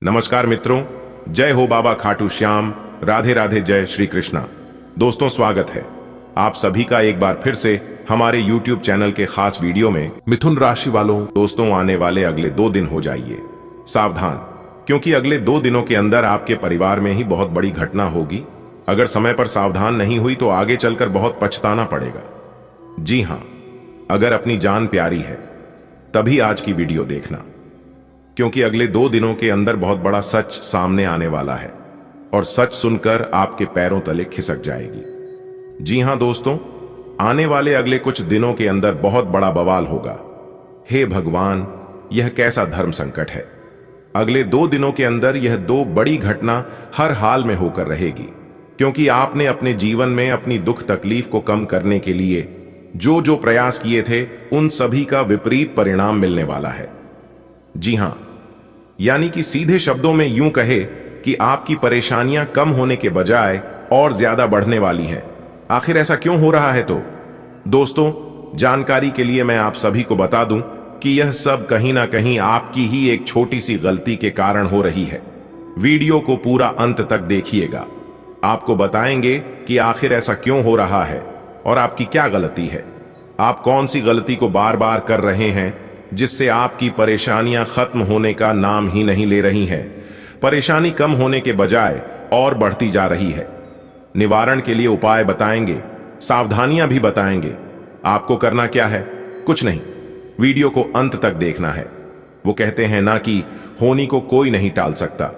नमस्कार मित्रों, जय हो बाबा खाटू श्याम, राधे राधे, जय श्री कृष्णा। दोस्तों, स्वागत है आप सभी का एक बार फिर से हमारे YouTube चैनल के खास वीडियो में। मिथुन राशि वालों, दोस्तों, आने वाले अगले 2 दिन हो जाइए सावधान, क्योंकि अगले 2 दिनों के अंदर आपके परिवार में ही बहुत बड़ी घटना होगी। अगर समय पर सावधान नहीं हुई तो आगे चलकर बहुत पछताना पड़ेगा। जी हां, अगर अपनी जान प्यारी है तभी आज की वीडियो देखना, क्योंकि अगले 2 दिनों के अंदर बहुत बड़ा सच सामने आने वाला है और सच सुनकर आपके पैरों तले खिसक जाएगी। जी हां दोस्तों, आने वाले अगले कुछ दिनों के अंदर बहुत बड़ा बवाल होगा। हे भगवान, यह कैसा धर्म संकट है। अगले 2 दिनों के अंदर यह 2 बड़ी घटना हर हाल में होकर रहेगी, क्योंकि आपने अपने जीवन में अपनी दुख तकलीफ को कम करने के लिए जो जो प्रयास किए थे उन सभी का विपरीत परिणाम मिलने वाला है। जी हां, यानी कि सीधे शब्दों में यूं कहे कि आपकी परेशानियां कम होने के बजाय और ज्यादा बढ़ने वाली हैं। आखिर ऐसा क्यों हो रहा है? तो दोस्तों, जानकारी के लिए मैं आप सभी को बता दूं कि यह सब कहीं ना कहीं आपकी ही एक छोटी सी गलती के कारण हो रही है। वीडियो को पूरा अंत तक देखिएगा, आपको बताएंगे कि आखिर ऐसा क्यों हो रहा है और आपकी क्या गलती है। आप कौन सी गलती को बार बार कर रहे हैं जिससे आपकी परेशानियां खत्म होने का नाम ही नहीं ले रही हैं। परेशानी कम होने के बजाय और बढ़ती जा रही है। निवारण के लिए उपाय बताएंगे, सावधानियां भी बताएंगे। आपको करना क्या है? कुछ नहीं, वीडियो को अंत तक देखना है। वो कहते हैं ना कि होनी को कोई नहीं टाल सकता,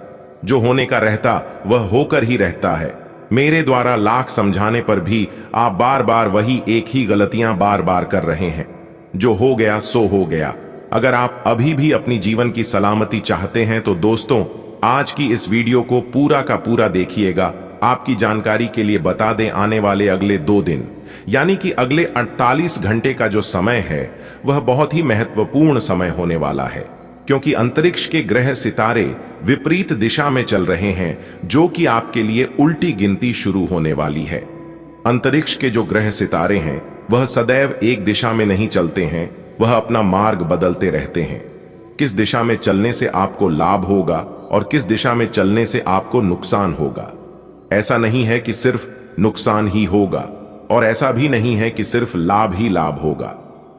जो होने का रहता वह होकर ही रहता है। मेरे द्वारा लाख समझाने पर भी आप बार बार वही एक ही गलतियां बार बार कर रहे हैं। जो हो गया सो हो गया। अगर आप अभी भी अपनी जीवन की सलामती चाहते हैं तो दोस्तों, आज की इस वीडियो को पूरा का पूरा देखिएगा। आपकी जानकारी के लिए बता दें, आने वाले अगले 2 दिन यानी कि अगले 48 घंटे का जो समय है वह बहुत ही महत्वपूर्ण समय होने वाला है, क्योंकि अंतरिक्ष के ग्रह सितारे विपरीत दिशा में चल रहे हैं, जो कि आपके लिए उल्टी गिनती शुरू होने वाली है। अंतरिक्ष के जो ग्रह सितारे हैं वह सदैव एक दिशा में नहीं चलते हैं, वह अपना मार्ग बदलते रहते हैं। किस दिशा में चलने से आपको लाभ होगा और किस दिशा में चलने से आपको नुकसान होगा। ऐसा नहीं है कि सिर्फ नुकसान ही होगा और ऐसा भी नहीं है कि सिर्फ लाभ ही लाभ होगा।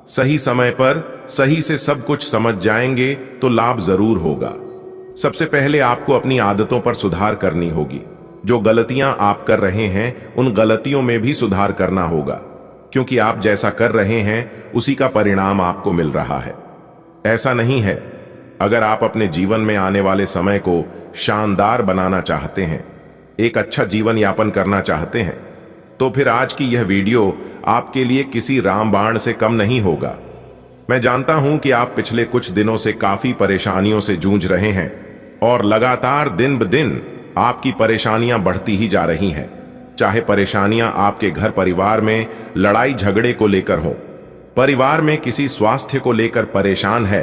सही समय पर सही से सब कुछ समझ जाएंगे तो लाभ जरूर होगा। सबसे पहले आपको अपनी आदतों पर सुधार करनी होगी। जो गलतियां आप कर रहे हैं उन गलतियों में भी सुधार करना होगा, क्योंकि आप जैसा कर रहे हैं उसी का परिणाम आपको मिल रहा है। ऐसा नहीं है। अगर आप अपने जीवन में आने वाले समय को शानदार बनाना चाहते हैं, एक अच्छा जीवन यापन करना चाहते हैं, तो फिर आज की यह वीडियो आपके लिए किसी रामबाण से कम नहीं होगा। मैं जानता हूं कि आप पिछले कुछ दिनों से काफी परेशानियों से जूझ रहे हैं और लगातार दिन ब दिन आपकी परेशानियां बढ़ती ही जा रही हैं। चाहे परेशानियां आपके घर परिवार में लड़ाई झगड़े को लेकर हो, परिवार में किसी स्वास्थ्य को लेकर परेशान है,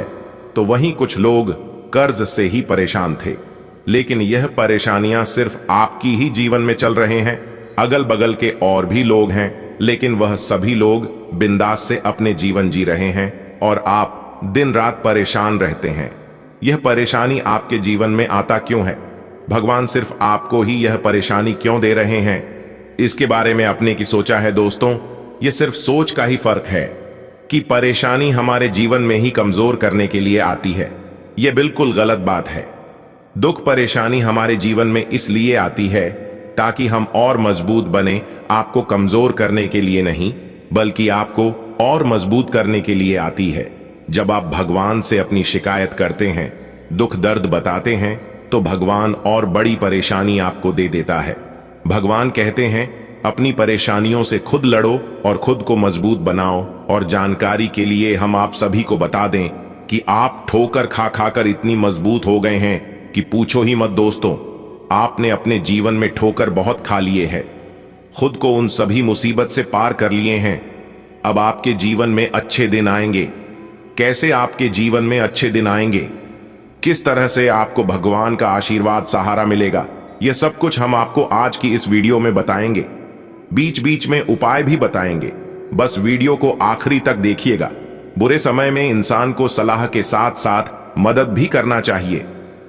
तो वहीं कुछ लोग कर्ज से ही परेशान थे। लेकिन यह परेशानियां सिर्फ आपकी ही जीवन में चल रहे हैं। अगल बगल के और भी लोग हैं, लेकिन वह सभी लोग बिंदास से अपने जीवन जी रहे हैं और आप दिन रात परेशान रहते हैं। यह परेशानी आपके जीवन में आता क्यों है? भगवान सिर्फ आपको ही यह परेशानी क्यों दे रहे हैं? इसके बारे में अपने की सोचा है दोस्तों? यह सिर्फ सोच का ही फर्क है कि परेशानी हमारे जीवन में ही कमजोर करने के लिए आती है। यह बिल्कुल गलत बात है। दुख परेशानी हमारे जीवन में इसलिए आती है ताकि हम और मजबूत बने, आपको कमजोर करने के लिए नहीं, बल्कि आपको और मजबूत करने के लिए आती है। जब आप भगवान से अपनी शिकायत करते हैं, दुख दर्द बताते हैं, तो भगवान और बड़ी परेशानी आपको दे देता है। भगवान कहते हैं, अपनी परेशानियों से खुद लड़ो और खुद को मजबूत बनाओ। और जानकारी के लिए हम आप सभी को बता दें कि आप ठोकर खा खाकर इतनी मजबूत हो गए हैं कि पूछो ही मत दोस्तों। आपने अपने जीवन में ठोकर बहुत खा लिए हैं, खुद को उन सभी मुसीबत से पार कर लिए हैं। अब आपके जीवन में अच्छे दिन आएंगे। कैसे आपके जीवन में अच्छे दिन आएंगे? किस तरह से आपको भगवान का आशीर्वाद सहारा मिलेगा? यह सब कुछ हम आपको आज की इस वीडियो में बताएंगे। बीच बीच में उपाय भी बताएंगे। बस वीडियो को आखिरी तक देखिएगा। बुरे समय में इंसान को सलाह के साथ साथ मदद भी करना चाहिए।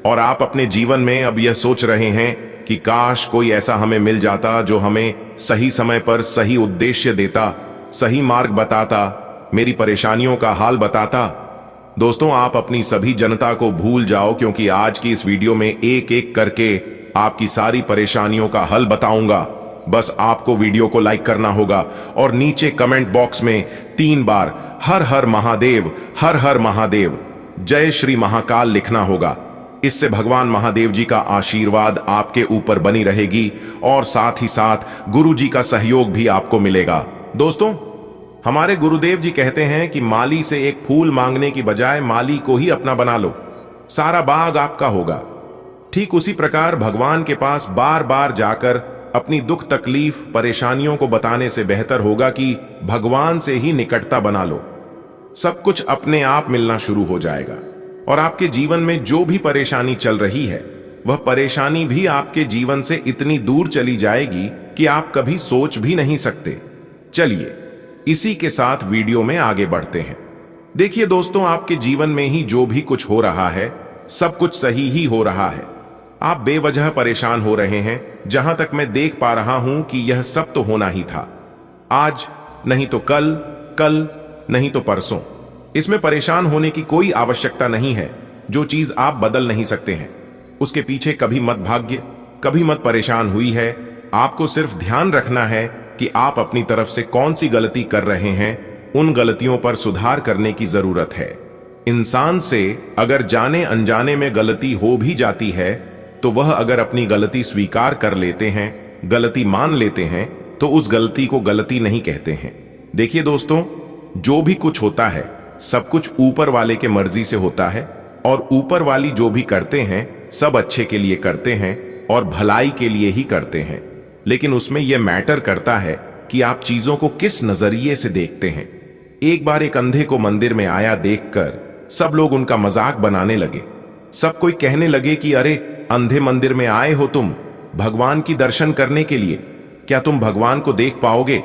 और आप अपने जीवन में अब यह सोच रहे हैं कि काश कोई ऐसा हमें मिल जाता जो हमें सही समय पर सही उद्देश्य देता, सही मार्ग बताता, मेरी परेशानियों का हाल बताता। दोस्तों, आप अपनी सभी जनता को भूल जाओ, क्योंकि आज की इस वीडियो में एक एक करके आपकी सारी परेशानियों का हल बताऊंगा। बस आपको वीडियो को लाइक करना होगा और नीचे कमेंट बॉक्स में 3 बार हर हर महादेव, हर हर महादेव, जय श्री महाकाल लिखना होगा। इससे भगवान महादेव जी का आशीर्वाद आपके ऊपर बनी रहेगी और साथ ही साथ गुरु जी का सहयोग भी आपको मिलेगा। दोस्तों, हमारे गुरुदेव जी कहते हैं कि माली से एक फूल मांगने की बजाय माली को ही अपना बना लो, सारा बाग आपका होगा। ठीक उसी प्रकार भगवान के पास बार बार जाकर अपनी दुख तकलीफ परेशानियों को बताने से बेहतर होगा कि भगवान से ही निकटता बना लो। सब कुछ अपने आप मिलना शुरू हो जाएगा और आपके जीवन में जो भी परेशानी चल रही है वह परेशानी भी आपके जीवन से इतनी दूर चली जाएगी कि आप कभी सोच भी नहीं सकते। चलिए इसी के साथ वीडियो में आगे बढ़ते हैं। देखिए दोस्तों, आपके जीवन में ही जो भी कुछ हो रहा है सब कुछ सही ही हो रहा है। आप बेवजह परेशान हो रहे हैं, जहां तक मैं देख पा रहा हूं कि यह सब तो होना ही था। आज नहीं तो कल, कल नहीं तो परसों। इसमें परेशान होने की कोई आवश्यकता नहीं है। जो चीज आप बदल नहीं सकते हैं उसके पीछे कभी मत भाग्य, कभी मत परेशान हुई है। आपको सिर्फ ध्यान रखना है कि आप अपनी तरफ से कौन सी गलती कर रहे हैं, उन गलतियों पर सुधार करने की जरूरत है। इंसान से अगर जाने अनजाने में गलती हो भी जाती है तो वह अगर अपनी गलती स्वीकार कर लेते हैं, गलती मान लेते हैं, तो उस गलती को गलती नहीं कहते हैं। देखिए दोस्तों, जो भी कुछ होता है सब कुछ ऊपर वाले के मर्जी से होता है और ऊपर वाली जो भी करते हैं सब अच्छे के लिए करते हैं और भलाई के लिए ही करते हैं। लेकिन उसमें यह मैटर करता है कि आप चीजों को किस नजरिए से देखते हैं। एक बार एक अंधे को मंदिर में आया देखकर सब लोग उनका मजाक बनाने लगे। सब कोई कहने लगे कि अरे अंधे, मंदिर में आए हो तुम भगवान की दर्शन करने के लिए, क्या तुम भगवान को देख पाओगे?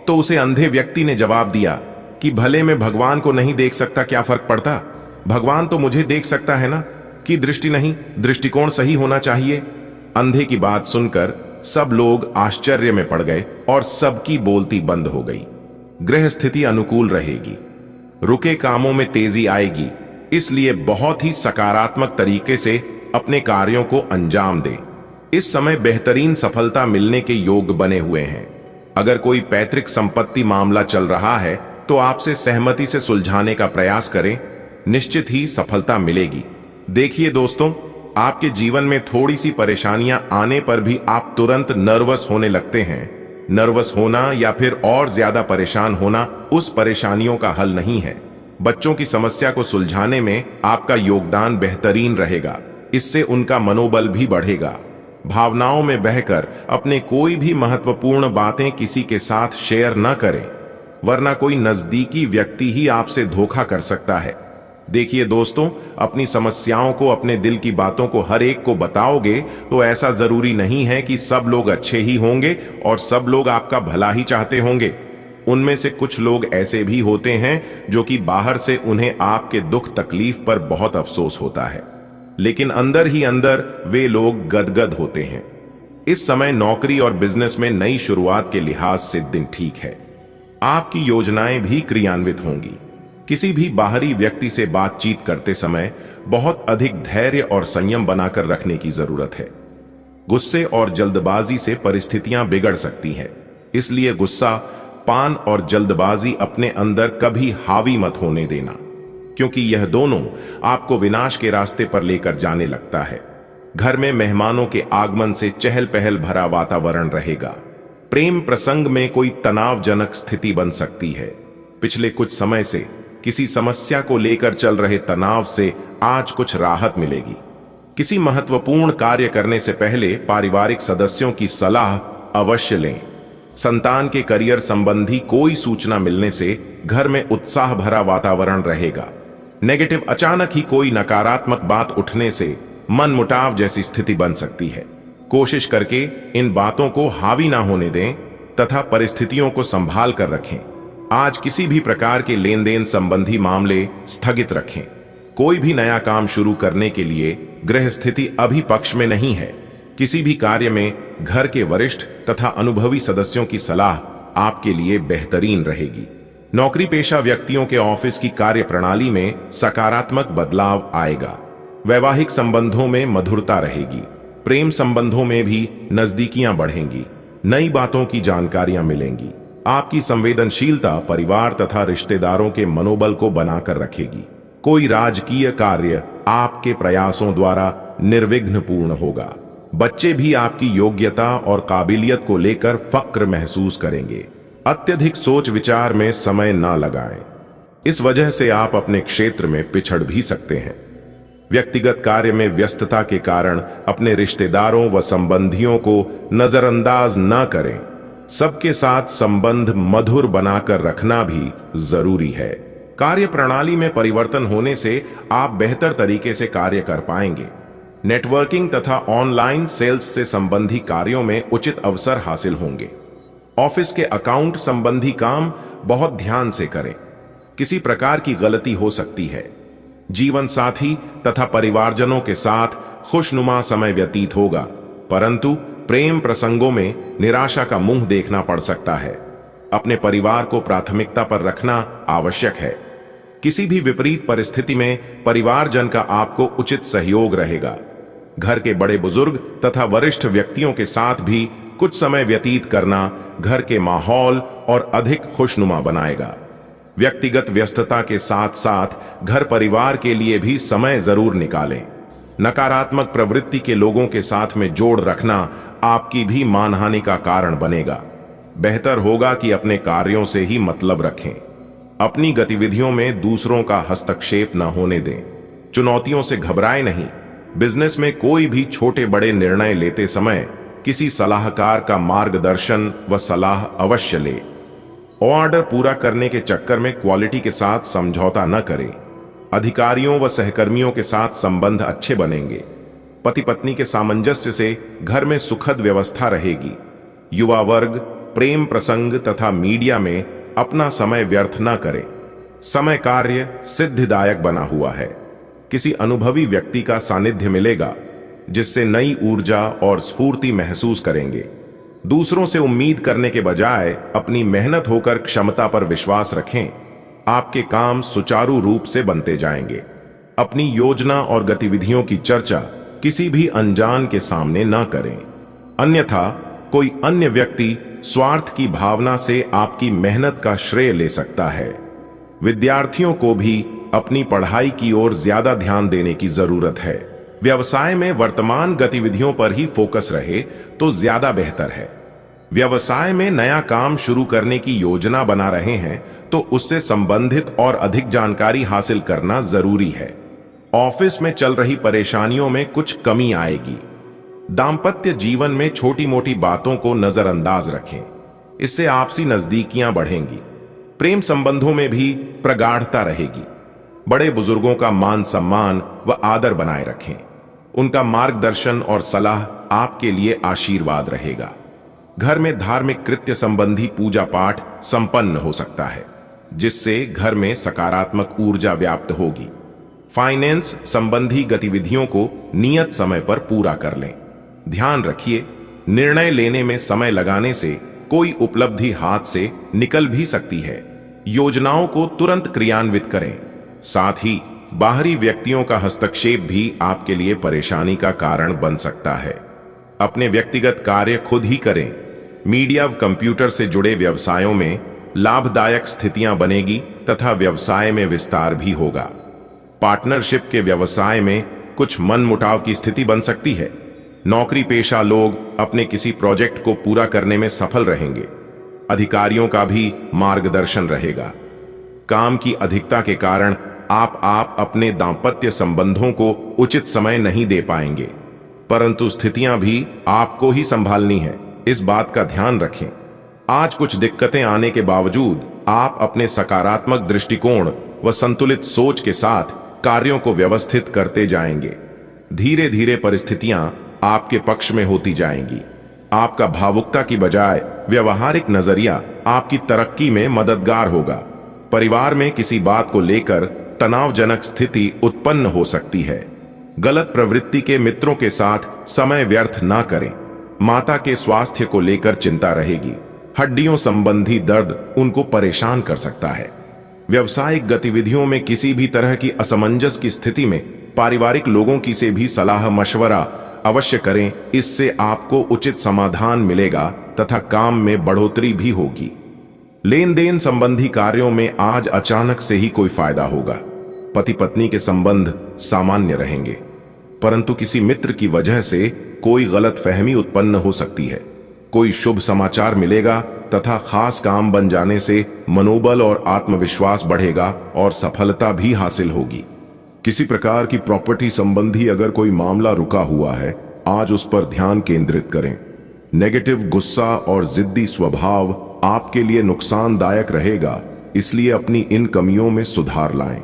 तो उसे अंधे व्यक्ति ने जवाब दिया कि भले मैं भगवान को नहीं देख सकता, क्या फर्क पड़ता, भगवान तो मुझे देख सकता है ना। कि दृष्टि नहीं, दृष्टिकोण सही होना चाहिए। अंधे की बात सुनकर सब लोग आश्चर्य में पड़ गए और सबकी बोलती बंद हो गई। ग्रह स्थिति अनुकूल रहेगी, रुके कामों में तेजी आएगी, इसलिए बहुत ही सकारात्मक तरीके से अपने कार्यों को अंजाम दें। इस समय बेहतरीन सफलता मिलने के योग बने हुए हैं। अगर कोई पैतृक संपत्ति मामला चल रहा है तो आपसे सहमति से सुलझाने का प्रयास करें, निश्चित ही सफलता मिलेगी। देखिए दोस्तों, आपके जीवन में थोड़ी सी परेशानियां आने पर भी आप तुरंत नर्वस होने लगते हैं। नर्वस होना या फिर और ज्यादा परेशान होना उस परेशानियों का हल नहीं है। बच्चों की समस्या को सुलझाने में आपका योगदान बेहतरीन रहेगा, इससे उनका मनोबल भी बढ़ेगा। भावनाओं में बहकर अपने कोई भी महत्वपूर्ण बातें किसी के साथ शेयर न करें, वरना कोई नजदीकी व्यक्ति ही आपसे धोखा कर सकता है। देखिए दोस्तों, अपनी समस्याओं को, अपने दिल की बातों को हर एक को बताओगे तो ऐसा जरूरी नहीं है कि सब लोग अच्छे ही होंगे और सब लोग आपका भला ही चाहते होंगे। उनमें से कुछ लोग ऐसे भी होते हैं जो कि बाहर से उन्हें आपके दुख तकलीफ पर बहुत अफसोस होता है, लेकिन अंदर ही अंदर वे लोग गदगद होते हैं। इस समय नौकरी और बिजनेस में नई शुरुआत के लिहाज से दिन ठीक है। आपकी योजनाएं भी क्रियान्वित होंगी। किसी भी बाहरी व्यक्ति से बातचीत करते समय बहुत अधिक धैर्य और संयम बनाकर रखने की जरूरत है। गुस्से और जल्दबाजी से परिस्थितियां बिगड़ सकती हैं, इसलिए गुस्सा, पान और जल्दबाजी अपने अंदर कभी हावी मत होने देना, क्योंकि यह दोनों आपको विनाश के रास्ते पर लेकर जाने लगता है। घर में मेहमानों के आगमन से चहल पहल भरा वातावरण रहेगा। प्रेम प्रसंग में कोई तनावजनक स्थिति बन सकती है। पिछले कुछ समय से किसी समस्या को लेकर चल रहे तनाव से आज कुछ राहत मिलेगी। किसी महत्वपूर्ण कार्य करने से पहले पारिवारिक सदस्यों की सलाह अवश्य लें। संतान के करियर संबंधी कोई सूचना मिलने से घर में उत्साह भरा वातावरण रहेगा। नेगेटिव, अचानक ही कोई नकारात्मक बात उठने से मनमुटाव जैसी स्थिति बन सकती है। कोशिश करके इन बातों को हावी ना होने दें तथा परिस्थितियों को संभाल कर रखें। आज किसी भी प्रकार के लेन देन संबंधी मामले स्थगित रखें। कोई भी नया काम शुरू करने के लिए ग्रह स्थिति अभी पक्ष में नहीं है। किसी भी कार्य में घर के वरिष्ठ तथा अनुभवी सदस्यों की सलाह आपके लिए बेहतरीन रहेगी। नौकरी पेशा व्यक्तियों के ऑफिस की कार्य प्रणाली में सकारात्मक बदलाव आएगा। वैवाहिक संबंधों में मधुरता रहेगी। प्रेम संबंधों में भी नजदीकियां बढ़ेंगी। नई बातों की जानकारियां मिलेंगी। आपकी संवेदनशीलता परिवार तथा रिश्तेदारों के मनोबल को बनाकर रखेगी। कोई राजकीय कार्य आपके प्रयासों द्वारा निर्विघ्न पूर्ण होगा। बच्चे भी आपकी योग्यता और काबिलियत को लेकर फक्र महसूस करेंगे। अत्यधिक सोच विचार में समय ना लगाएं। इस वजह से आप अपने क्षेत्र में पिछड़ भी सकते हैं। व्यक्तिगत कार्य में व्यस्तता के कारण अपने रिश्तेदारों व संबंधियों को नजरअंदाज न करें। सबके साथ संबंध मधुर बनाकर रखना भी जरूरी है। कार्य प्रणाली में परिवर्तन होने से आप बेहतर तरीके से कार्य कर पाएंगे। नेटवर्किंग तथा ऑनलाइन सेल्स से संबंधी कार्यों में उचित अवसर हासिल होंगे। ऑफिस के अकाउंट संबंधी काम बहुत ध्यान से करें। किसी प्रकार की गलती हो सकती है। जीवन साथी तथा परिवारजनों के साथ खुशनुमा समय व्यतीत होगा, परंतु प्रेम प्रसंगों में निराशा का मुंह देखना पड़ सकता है। अपने परिवार को प्राथमिकता पर रखना आवश्यक है। किसी भी विपरीत परिस्थिति में परिवारजन का आपको उचित सहयोग रहेगा। घर के बड़े बुजुर्ग तथा वरिष्ठ व्यक्तियों के साथ भी कुछ समय व्यतीत करना घर के माहौल और अधिक खुशनुमा बनाएगा। व्यक्तिगत व्यस्तता के साथ साथ घर परिवार के लिए भी समय जरूर निकालें। नकारात्मक प्रवृत्ति के लोगों के साथ में जोड़ रखना आपकी भी मानहानि का कारण बनेगा। बेहतर होगा कि अपने कार्यों से ही मतलब रखें। अपनी गतिविधियों में दूसरों का हस्तक्षेप न होने दें। चुनौतियों से घबराएं नहीं। बिजनेस में कोई भी छोटे बड़े निर्णय लेते समय किसी सलाहकार का मार्गदर्शन व सलाह अवश्य लें। ऑर्डर पूरा करने के चक्कर में क्वालिटी के साथ समझौता न करें। अधिकारियों व सहकर्मियों के साथ संबंध अच्छे बनेंगे। पति पत्नी के सामंजस्य से घर में सुखद व्यवस्था रहेगी। युवा वर्ग प्रेम प्रसंग तथा मीडिया में अपना समय व्यर्थ न करें। समय कार्य सिद्धिदायक बना हुआ है। किसी अनुभवी व्यक्ति का सानिध्य मिलेगा, जिससे नई ऊर्जा और स्फूर्ति महसूस करेंगे। दूसरों से उम्मीद करने के बजाय अपनी मेहनत होकर क्षमता पर विश्वास रखें। आपके काम सुचारू रूप से बनते जाएंगे। अपनी योजना और गतिविधियों की चर्चा किसी भी अनजान के सामने न करें, अन्यथा कोई अन्य व्यक्ति स्वार्थ की भावना से आपकी मेहनत का श्रेय ले सकता है। विद्यार्थियों को भी अपनी पढ़ाई की ओर ज्यादा ध्यान देने की जरूरत है। व्यवसाय में वर्तमान गतिविधियों पर ही फोकस रहे तो ज्यादा बेहतर है। व्यवसाय में नया काम शुरू करने की योजना बना रहे हैं तो उससे संबंधित और अधिक जानकारी हासिल करना जरूरी है। ऑफिस में चल रही परेशानियों में कुछ कमी आएगी। दांपत्य जीवन में छोटी मोटी बातों को नजरअंदाज रखें, इससे आपसी नजदीकियां बढ़ेंगी। प्रेम संबंधों में भी प्रगाढ़ता रहेगी। बड़े बुजुर्गों का मान सम्मान व आदर बनाए रखें। उनका मार्गदर्शन और सलाह आपके लिए आशीर्वाद रहेगा। घर में धार्मिक कृत्य संबंधी पूजा पाठ संपन्न हो सकता है, जिससे घर में सकारात्मक ऊर्जा व्याप्त होगी। फाइनेंस संबंधी गतिविधियों को नियत समय पर पूरा कर लें। ध्यान रखिए, निर्णय लेने में समय लगाने से कोई उपलब्धि हाथ से निकल भी सकती है। योजनाओं को तुरंत क्रियान्वित करें। साथ ही बाहरी व्यक्तियों का हस्तक्षेप भी आपके लिए परेशानी का कारण बन सकता है। अपने व्यक्तिगत कार्य खुद ही करें। मीडिया व कंप्यूटर से जुड़े व्यवसायों में लाभदायक स्थितियां बनेगी तथा व्यवसाय में विस्तार भी होगा। पार्टनरशिप के व्यवसाय में कुछ मनमुटाव की स्थिति बन सकती है। नौकरी पेशा लोग अपने किसी प्रोजेक्ट को पूरा करने में सफल रहेंगे। अधिकारियों का भी मार्गदर्शन रहेगा। काम की अधिकता के कारण आप अपने दांपत्य संबंधों को उचित समय नहीं दे पाएंगे, परंतु स्थितियां भी आपको ही संभालनी है, इस बात का ध्यान रखें। आज कुछ दिक्कतें आने के बावजूद आप अपने सकारात्मक दृष्टिकोण व संतुलित सोच के साथ कार्यों को व्यवस्थित करते जाएंगे। धीरे धीरे परिस्थितियां आपके पक्ष में होती जाएंगी। आपका भावुकता की बजाय व्यवहारिक नजरिया आपकी तरक्की में मददगार होगा। परिवार में किसी बात को लेकर तनावजनक स्थिति उत्पन्न हो सकती है। गलत प्रवृत्ति के मित्रों के साथ समय व्यर्थ ना करें। माता के स्वास्थ्य को लेकर चिंता रहेगी। हड्डियों संबंधी दर्द उनको परेशान कर सकता है। व्यवसायिक गतिविधियों में किसी भी तरह की असमंजस की स्थिति में पारिवारिक लोगों की से भी सलाह मशवरा अवश्य करें। इससे आपको उचित समाधान मिलेगा तथा काम में बढ़ोतरी भी होगी। लेन देन संबंधी कार्यों में आज अचानक से ही कोई फायदा होगा। पति पत्नी के संबंध सामान्य रहेंगे, परंतु किसी मित्र की वजह से कोई गलतफहमी उत्पन्न हो सकती है। कोई शुभ समाचार मिलेगा तथा खास काम बन जाने से मनोबल और आत्मविश्वास बढ़ेगा और सफलता भी हासिल होगी। किसी प्रकार की प्रॉपर्टी संबंधी अगर कोई मामला रुका हुआ है, आज उस पर ध्यान केंद्रित करें। नेगेटिव गुस्सा और जिद्दी स्वभाव आपके लिए नुकसानदायक रहेगा, इसलिए अपनी इन कमियों में सुधार लाएं।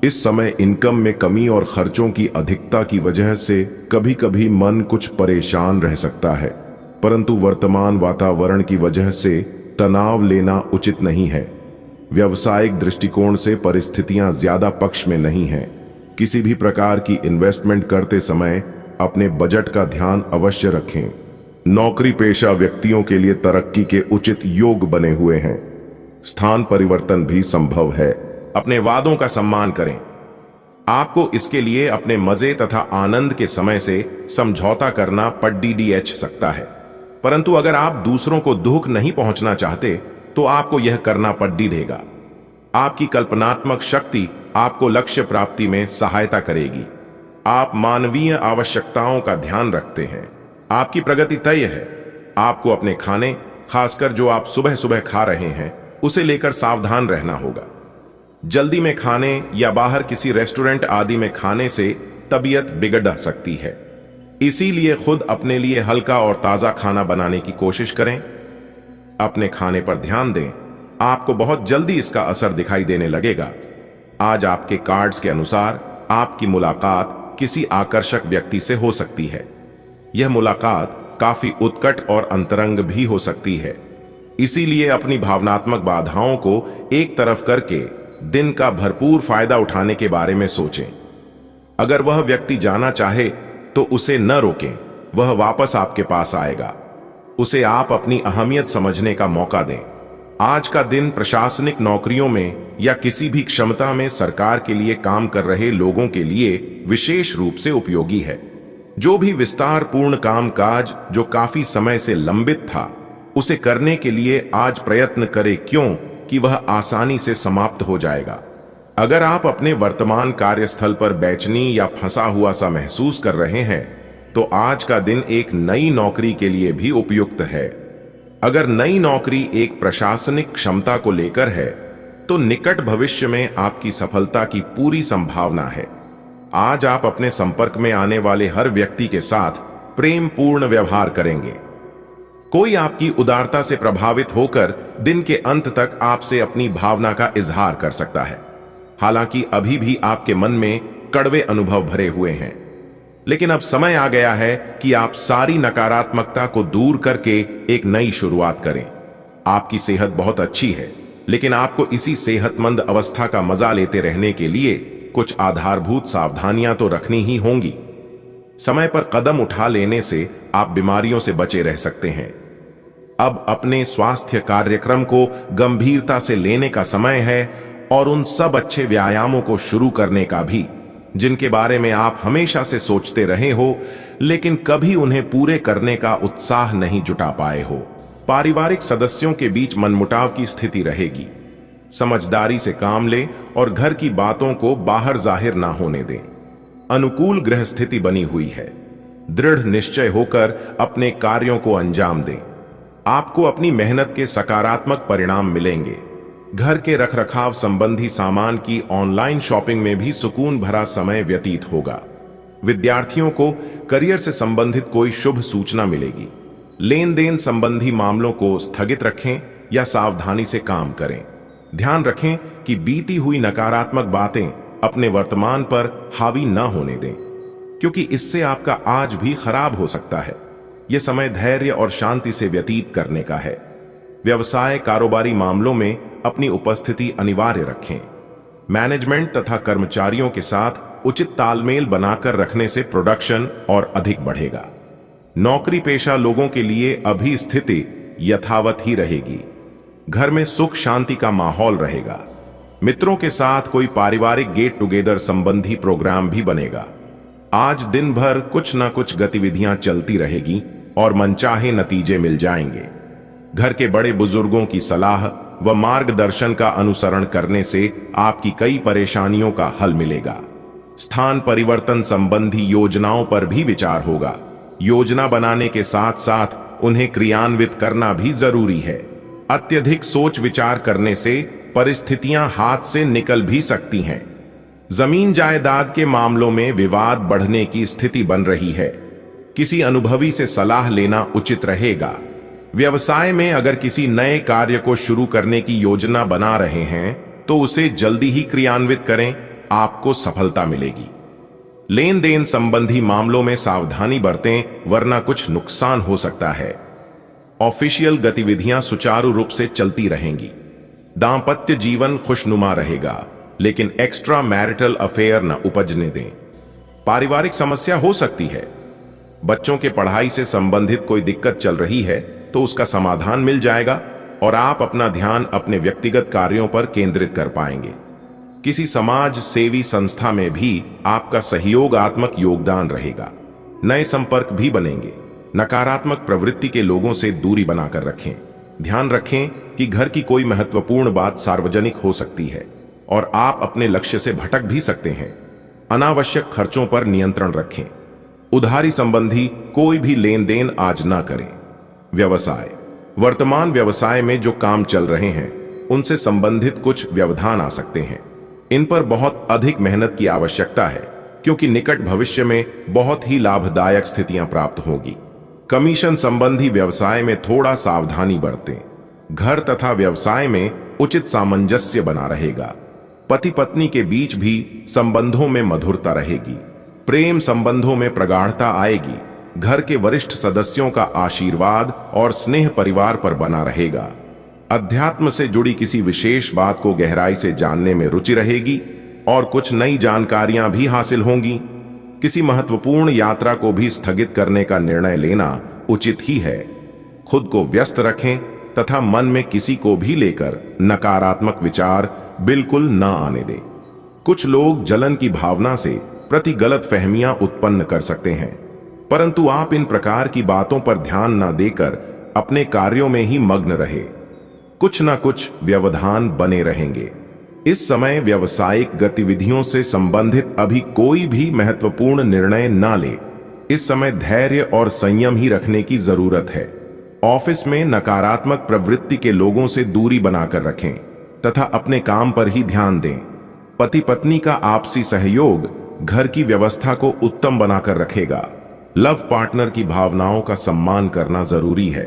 इस समय इनकम में कमी और खर्चों की अधिकता की वजह से कभी कभी मन कुछ परेशान रह सकता है, परंतु वर्तमान वातावरण की वजह से तनाव लेना उचित नहीं है। व्यावसायिक दृष्टिकोण से परिस्थितियां ज्यादा पक्ष में नहीं हैं। किसी भी प्रकार की इन्वेस्टमेंट करते समय अपने बजट का ध्यान अवश्य रखें। नौकरी पेशा व्यक्तियों के लिए तरक्की के उचित योग बने हुए हैं। स्थान परिवर्तन भी संभव है। अपने वादों का सम्मान करें। आपको इसके लिए अपने मजे तथा आनंद के समय से समझौता करना पड़ सकता है, परंतु अगर आप दूसरों को दुख नहीं पहुंचना चाहते तो आपको यह करना पड़ेगा। आपकी कल्पनात्मक शक्ति आपको लक्ष्य प्राप्ति में सहायता करेगी। आप मानवीय आवश्यकताओं का ध्यान रखते हैं। आपकी प्रगति तय है। आपको अपने खाने, खासकर जो आप सुबह सुबह खा रहे हैं, उसे लेकर सावधान रहना होगा। जल्दी में खाने या बाहर किसी रेस्टोरेंट आदि में खाने से तबीयत बिगड़ सकती है। इसीलिए खुद अपने लिए हल्का और ताजा खाना बनाने की कोशिश करें। अपने खाने पर ध्यान दें। आपको बहुत जल्दी इसका असर दिखाई देने लगेगा। आज आपके कार्ड्स के अनुसार आपकी मुलाकात किसी आकर्षक व्यक्ति से हो सकती है। यह मुलाकात काफी उत्कट और अंतरंग भी हो सकती है। इसीलिए अपनी भावनात्मक बाधाओं को एक तरफ करके दिन का भरपूर फायदा उठाने के बारे में सोचें। अगर वह व्यक्ति जाना चाहे तो उसे न रोकें। वह वापस आपके पास आएगा। उसे आप अपनी अहमियत समझने का मौका दें। आज का दिन प्रशासनिक नौकरियों में या किसी भी क्षमता में सरकार के लिए काम कर रहे लोगों के लिए विशेष रूप से उपयोगी है। जो भी विस्तार पूर्ण कामकाज जो काफी समय से लंबित था, उसे करने के लिए आज प्रयत्न करें, क्यों कि वह आसानी से समाप्त हो जाएगा। अगर आप अपने वर्तमान कार्यस्थल पर बेचैनी या फंसा हुआ सा महसूस कर रहे हैं, तो आज का दिन एक नई नौकरी के लिए भी उपयुक्त है। अगर नई नौकरी एक प्रशासनिक क्षमता को लेकर है, तो निकट भविष्य में आपकी सफलता की पूरी संभावना है। आज आप अपने संपर्क में आने वाले हर व्यक्ति के साथ प्रेम पूर्ण व्यवहार करेंगे। कोई आपकी उदारता से प्रभावित होकर दिन के अंत तक आपसे अपनी भावना का इजहार कर सकता है। हालांकि अभी भी आपके मन में कड़वे अनुभव भरे हुए हैं, लेकिन अब समय आ गया है कि आप सारी नकारात्मकता को दूर करके एक नई शुरुआत करें। आपकी सेहत बहुत अच्छी है, लेकिन आपको इसी सेहतमंद अवस्था का मजा लेते रहने के लिए कुछ आधारभूत सावधानियां तो रखनी ही होंगी। समय पर कदम उठा लेने से आप बीमारियों से बचे रह सकते हैं। अब अपने स्वास्थ्य कार्यक्रम को गंभीरता से लेने का समय है और उन सब अच्छे व्यायामों को शुरू करने का भी, जिनके बारे में आप हमेशा से सोचते रहे हो, लेकिन कभी उन्हें पूरे करने का उत्साह नहीं जुटा पाए हो। पारिवारिक सदस्यों के बीच मनमुटाव की स्थिति रहेगी। समझदारी से काम लें और घर की बातों को बाहर जाहिर ना होने दें। अनुकूल ग्रह स्थिति बनी हुई है। दृढ़ निश्चय होकर अपने कार्यों को अंजाम दें। आपको अपनी मेहनत के सकारात्मक परिणाम मिलेंगे। घर के रखरखाव संबंधी सामान की ऑनलाइन शॉपिंग में भी सुकून भरा समय व्यतीत होगा। विद्यार्थियों को करियर से संबंधित कोई शुभ सूचना मिलेगी। लेन देन संबंधी मामलों को स्थगित रखें या सावधानी से काम करें। ध्यान रखें कि बीती हुई नकारात्मक बातें अपने वर्तमान पर हावी ना होने दें, क्योंकि इससे आपका आज भी खराब हो सकता है। यह समय धैर्य और शांति से व्यतीत करने का है। व्यवसाय कारोबारी मामलों में अपनी उपस्थिति अनिवार्य रखें। मैनेजमेंट तथा कर्मचारियों के साथ उचित तालमेल बनाकर रखने से प्रोडक्शन और अधिक बढ़ेगा। नौकरी पेशा लोगों के लिए अभी स्थिति यथावत ही रहेगी। घर में सुख शांति का माहौल रहेगा। मित्रों के साथ कोई पारिवारिक गेट टुगेदर संबंधी प्रोग्राम भी बनेगा। आज दिन भर कुछ न कुछ गतिविधियां चलती रहेगी और मनचाहे नतीजे मिल जाएंगे। घर के बड़े बुजुर्गों की सलाह व मार्गदर्शन का अनुसरण करने से आपकी कई परेशानियों का हल मिलेगा। स्थान परिवर्तन संबंधी योजनाओं पर भी विचार होगा। योजना बनाने के साथ साथ उन्हें क्रियान्वित करना भी जरूरी है। अत्यधिक सोच विचार करने से परिस्थितियां हाथ से निकल भी सकती हैं। जमीन जायदाद के मामलों में विवाद बढ़ने की स्थिति बन रही है। किसी अनुभवी से सलाह लेना उचित रहेगा। व्यवसाय में अगर किसी नए कार्य को शुरू करने की योजना बना रहे हैं तो उसे जल्दी ही क्रियान्वित करें, आपको सफलता मिलेगी। लेन देन संबंधी मामलों में सावधानी बरतें, वरना कुछ नुकसान हो सकता है। ऑफिशियल गतिविधियां सुचारू रूप से चलती रहेंगी। दांपत्य जीवन खुशनुमा रहेगा, लेकिन एक्स्ट्रा मैरिटल अफेयर न उपजने दें। पारिवारिक समस्या हो सकती है। बच्चों के पढ़ाई से संबंधित कोई दिक्कत चल रही है तो उसका समाधान मिल जाएगा और आप अपना ध्यान अपने व्यक्तिगत कार्यों पर केंद्रित कर पाएंगे। किसी समाज सेवी संस्था में भी आपका सहयोगात्मक योगदान रहेगा। नए संपर्क भी बनेंगे। नकारात्मक प्रवृत्ति के लोगों से दूरी बनाकर रखें। ध्यान रखें कि घर की कोई महत्वपूर्ण बात सार्वजनिक हो सकती है और आप अपने लक्ष्य से भटक भी सकते हैं। अनावश्यक खर्चों पर नियंत्रण रखें। उधारी संबंधी कोई भी लेन देन आज ना करें। व्यवसाय, वर्तमान व्यवसाय में जो काम चल रहे हैं उनसे संबंधित कुछ व्यवधान आ सकते हैं। इन पर बहुत अधिक मेहनत की आवश्यकता है, क्योंकि निकट भविष्य में बहुत ही लाभदायक स्थितियां प्राप्त होगी। कमीशन संबंधी व्यवसाय में थोड़ा सावधानी बरतें। घर तथा व्यवसाय में उचित सामंजस्य बना रहेगा। पति पत्नी के बीच भी संबंधों में मधुरता रहेगी। प्रेम संबंधों में प्रगाढ़ता आएगी। घर के वरिष्ठ सदस्यों का आशीर्वाद और स्नेह परिवार पर बना रहेगा। अध्यात्म से जुड़ी किसी विशेष बात को गहराई से जानने में रुचि रहेगी और कुछ नई जानकारियां भी हासिल होंगी। किसी महत्वपूर्ण यात्रा को भी स्थगित करने का निर्णय लेना उचित ही है। खुद को व्यस्त रखें तथा मन में किसी को भी लेकर नकारात्मक विचार बिल्कुल न आने दें। कुछ लोग जलन की भावना से प्रति गलत फहमियां उत्पन्न कर सकते हैं, परंतु आप इन प्रकार की बातों पर ध्यान न देकर अपने कार्यों में ही मग्न रहे। कुछ न कुछ व्यवधान बने रहेंगे। इस समय व्यावसायिक गतिविधियों से संबंधित अभी कोई भी महत्वपूर्ण निर्णय न ले। इस समय धैर्य और संयम ही रखने की जरूरत है। ऑफिस में नकारात्मक प्रवृत्ति के लोगों से दूरी बनाकर रखें तथा अपने काम पर ही ध्यान दें। पति पत्नी का आपसी सहयोग घर की व्यवस्था को उत्तम बनाकर रखेगा। लव पार्टनर की भावनाओं का सम्मान करना जरूरी है।